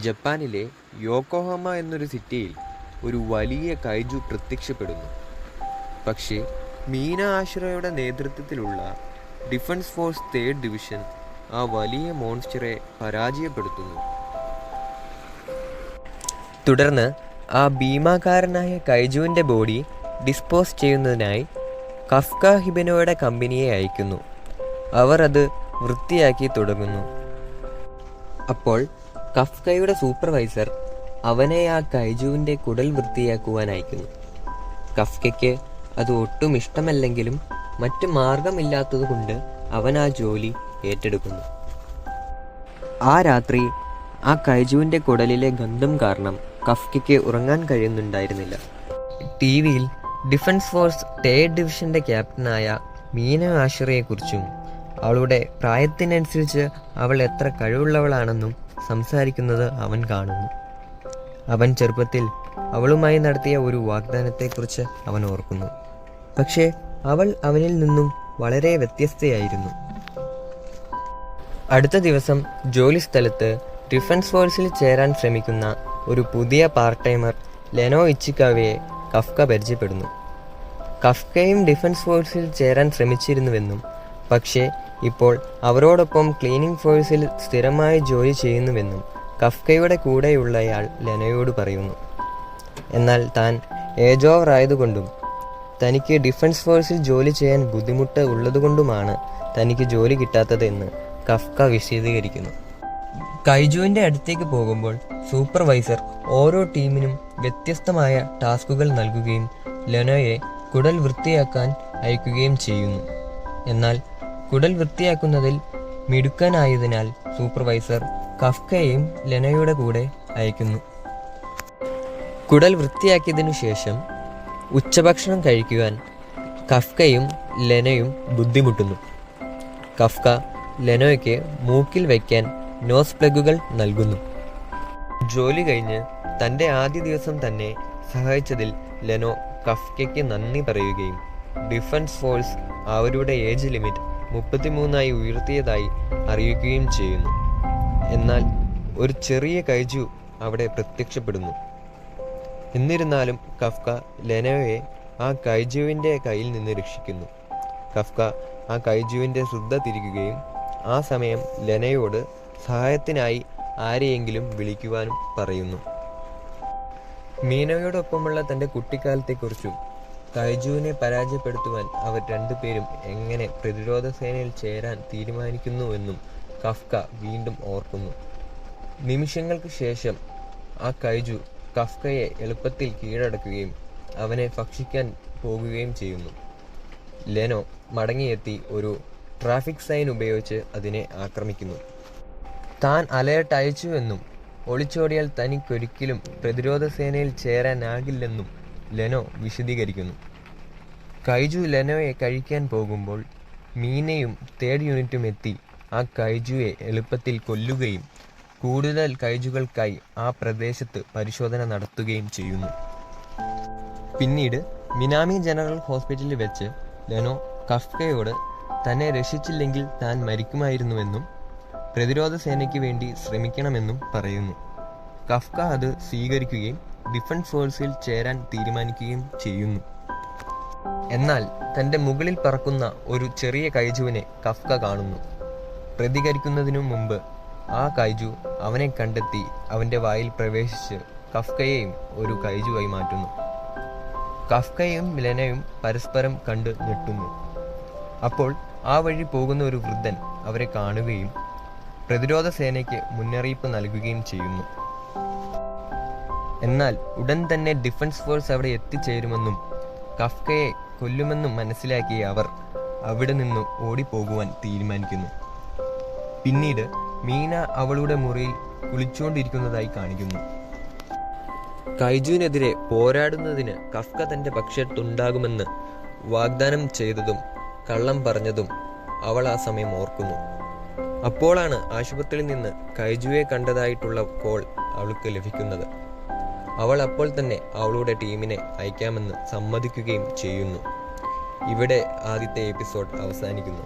ജപ്പാനിലെ യോക്കോഹാമ എന്നൊരു സിറ്റിയിൽ ഒരു വലിയ കൈജു പ്രത്യക്ഷപ്പെടുന്നു. പക്ഷേ മീന ആഷിറയുടെ നേതൃത്വത്തിലുള്ള ഡിഫൻസ് ഫോഴ്സ് തേർഡ് ഡിവിഷൻ ആ വലിയ മോൺസ്റ്ററെ പരാജയപ്പെടുത്തുന്നു. തുടർന്ന് ആ ഭീമാകാരനായ കൈജുവിൻ്റെ ബോഡി ഡിസ്പോസ് ചെയ്യുന്നതിനായി കഫ്ക ഹിബനോയുടെ കമ്പനിയെ അയക്കുന്നു. അവർ അത് വൃത്തിയാക്കി തുടങ്ങുന്നു. അപ്പോൾ കഫ്കയുടെ സൂപ്പർവൈസർ അവനെ ആ കൈജുവിൻ്റെ കുടൽ വൃത്തിയാക്കുവാൻ അയക്കുന്നു. കഫ്കയ്ക്ക് അത് ഒട്ടും ഇഷ്ടമല്ലെങ്കിലും മറ്റു മാർഗമില്ലാത്തതുകൊണ്ട് അവൻ ആ ജോലി ഏറ്റെടുക്കുന്നു. ആ രാത്രി ആ കൈജുവിൻ്റെ കുടലിലെ ഗന്ധം കാരണം കഫ്കയ്ക്ക് ഉറങ്ങാൻ കഴിയുന്നുണ്ടായിരുന്നില്ല. ടി വിയിൽ ഡിഫൻസ് ഫോഴ്സ് തേർഡ് ഡിവിഷൻ്റെ ക്യാപ്റ്റനായ മീന ആഷിറയെക്കുറിച്ചും അവളുടെ പ്രായത്തിനനുസരിച്ച് അവൾ എത്ര കഴിവുള്ളവളാണെന്നും സംസാരിക്കുന്നത് അവൻ കാണുന്നു. അവൻ ചെറുപ്പത്തിൽ അവളുമായി നടത്തിയ ഒരു വാഗ്ദാനത്തെക്കുറിച്ച് അവൻ ഓർക്കുന്നു. പക്ഷേ അവൾ അവനിൽ നിന്നും വളരെ വ്യത്യസ്തയായിരുന്നു. അടുത്ത ദിവസം ജോലി സ്ഥലത്ത് ഡിഫൻസ് ഫോഴ്സിൽ ചേരാൻ ശ്രമിക്കുന്ന ഒരു പുതിയ part timer Leno ഇച്ചിക്കാവയെ Kafka പരിചയപ്പെടുന്നു. കഫ്കയും defence ഫോഴ്സിൽ ചേരാൻ ശ്രമിച്ചിരുന്നുവെന്നും പക്ഷേ ഇപ്പോൾ അവരോടൊപ്പം ക്ലീനിംഗ് ഫോഴ്സിൽ സ്ഥിരമായി ജോലി ചെയ്യുന്നുവെന്നും കഫ്കയുടെ കൂടെയുള്ളയാൾ ലെനോയോട് പറയുന്നു. എന്നാൽ താൻ ഏജ് ഓവർ ആയതുകൊണ്ടും തനിക്ക് ഡിഫൻസ് ഫോഴ്സിൽ ജോലി ചെയ്യാൻ ബുദ്ധിമുട്ട് ഉള്ളതുകൊണ്ടുമാണ് തനിക്ക് ജോലി കിട്ടാത്തത് എന്ന് കഫ്ക വിശദീകരിക്കുന്നു. കൈജുവിൻ്റെ അടുത്തേക്ക് പോകുമ്പോൾ സൂപ്പർവൈസർ ഓരോ ടീമിനും വ്യത്യസ്തമായ ടാസ്കുകൾ നൽകുകയും ലെനോയെ കുടൽ വൃത്തിയാക്കാൻ അയക്കുകയും ചെയ്യുന്നു. എന്നാൽ കുടൽ വൃത്തിയാക്കുന്നതിൽ മിടുക്കനായതിനാൽ സൂപ്പർവൈസർ കഫ്കയെയും ലെനോയുടെ കൂടെ അയക്കുന്നു. കുടൽ വൃത്തിയാക്കിയതിനു ശേഷം ഉച്ചഭക്ഷണം കഴിക്കുവാൻ കഫ്കയും ലെനോയും ബുദ്ധിമുട്ടുന്നു. കഫ്ക ലെനോയ്ക്ക് മൂക്കിൽ വയ്ക്കാൻ നോസ് പ്ലഗുകൾ നൽകുന്നു. ജോലി കഴിഞ്ഞ് തൻ്റെ ആദ്യ ദിവസം തന്നെ സഹായിച്ചതിൽ ലെനോ കഫ്കയ്ക്ക് നന്ദി പറയുകയും ഡിഫൻസ് ഫോഴ്സ് അവരുടെ ഏജ് ലിമിറ്റ് 33 ഉയർത്തിയതായി അറിയിക്കുകയും ചെയ്യുന്നു. എന്നാൽ ഒരു ചെറിയ കൈജു അവിടെ പ്രത്യക്ഷപ്പെടുന്നു. എന്നിരുന്നാലും കഫ്ക ലെനോയെ ആ കൈജുവിൻ്റെ കയ്യിൽ നിന്ന് രക്ഷിക്കുന്നു. കഫ്ക ആ കൈജുവിൻ്റെ ശ്രദ്ധ തിരിക്കുകയും ആ സമയം ലെനയോട് സഹായത്തിനായി ആരെയെങ്കിലും വിളിക്കുവാനും പറയുന്നു. മീനയോടൊപ്പമുള്ള തൻ്റെ കുട്ടിക്കാലത്തെക്കുറിച്ചും കൈജുവിനെ പരാജയപ്പെടുത്തുവാൻ അവർ രണ്ടുപേരും എങ്ങനെ പ്രതിരോധ സേനയിൽ ചേരാൻ തീരുമാനിക്കുന്നുവെന്നും കഫ്ക വീണ്ടും ഓർക്കുന്നു. നിമിഷങ്ങൾക്ക് ശേഷം ആ കൈജു കഫ്കയെ എളുപ്പത്തിൽ കീഴടക്കുകയും അവനെ ഭക്ഷിക്കാൻ പോകുകയും ചെയ്യുന്നു. ലെനോ മടങ്ങിയെത്തി ഒരു ട്രാഫിക് സൈൻ ഉപയോഗിച്ച് അതിനെ ആക്രമിക്കുന്നു. താൻ അലേർട്ട് അയച്ചുവെന്നും ഒളിച്ചോടിയാൽ തനിക്കൊരിക്കലും പ്രതിരോധ സേനയിൽ ചേരാനാകില്ലെന്നും ലെനോ വിശദീകരിക്കുന്നു. കൈജു ലെനോയെ കഴിക്കാൻ പോകുമ്പോൾ മീനയും തേർഡ് യൂണിറ്റും എത്തി ആ കൈജുയെ എളുപ്പത്തിൽ കൊല്ലുകയും കൂടുതൽ കൈജുകൾക്കായി ആ പ്രദേശത്ത് പരിശോധന നടത്തുകയും ചെയ്യുന്നു. പിന്നീട് മിനാമി ജനറൽ ഹോസ്പിറ്റലിൽ വെച്ച് ലെനോ കഫ്കയോട് തന്നെ രക്ഷിച്ചില്ലെങ്കിൽ താൻ മരിക്കുമായിരുന്നുവെന്നും പ്രതിരോധ സേനയ്ക്ക് വേണ്ടി ശ്രമിക്കണമെന്നും പറയുന്നു. കഫ്ക അത് സ്വീകരിക്കുകയും ഡിഫൻസ് ഫോഴ്സിൽ ചേരാൻ തീരുമാനിക്കുകയും ചെയ്യുന്നു. എന്നാൽ തൻ്റെ മുകളിൽ പറക്കുന്ന ഒരു ചെറിയ കൈജുവിനെ കഫ്ക കാണുന്നു. പ്രതികരിക്കുന്നതിനു മുമ്പ് ആ കൈജു അവനെ കണ്ടെത്തി അവൻ്റെ വായിൽ പ്രവേശിച്ച് കഫ്കയെയും ഒരു കൈജുവായി മാറ്റുന്നു. കഫ്കയും ലെനയും പരസ്പരം കണ്ട് ഞെട്ടുന്നു. അപ്പോൾ ആ വഴി പോകുന്ന ഒരു വൃദ്ധൻ അവരെ കാണുകയും പ്രതിരോധ സേനയ്ക്ക് മുന്നറിയിപ്പ് നൽകുകയും ചെയ്യുന്നു. എന്നാൽ ഉടൻ തന്നെ ഡിഫൻസ് ഫോഴ്സ് അവിടെ എത്തിച്ചേരുമെന്നും കഫ്കയെ കൊല്ലുമെന്നും മനസ്സിലാക്കിയ അവർ അവിടെ നിന്ന് ഓടിപ്പോകുവാൻ തീരുമാനിക്കുന്നു. പിന്നീട് മീന അവളുടെ മുറിയിൽ കുളിച്ചുകൊണ്ടിരിക്കുന്നതായി കാണിക്കുന്നു. കൈജുവിനെതിരെ പോരാടുന്നതിന് കഫ്ക തൻ്റെ പക്ഷത്തുണ്ടാകുമെന്ന് വാഗ്ദാനം ചെയ്തതും കള്ളം പറഞ്ഞതും അവൾ ആ സമയം ഓർക്കുന്നു. അപ്പോഴാണ് ആശുപത്രിയിൽ നിന്ന് കൈജുവെ കണ്ടതായിട്ടുള്ള കോൾ അവൾക്ക് ലഭിക്കുന്നത്. അവൾ അപ്പോൾ തന്നെ അവളുടെ ടീമിനെ അയക്കാമെന്ന് സമ്മതിക്കുകയും ചെയ്യുന്നു. ഇവിടെ ആദ്യത്തെ എപ്പിസോഡ് അവസാനിക്കുന്നു.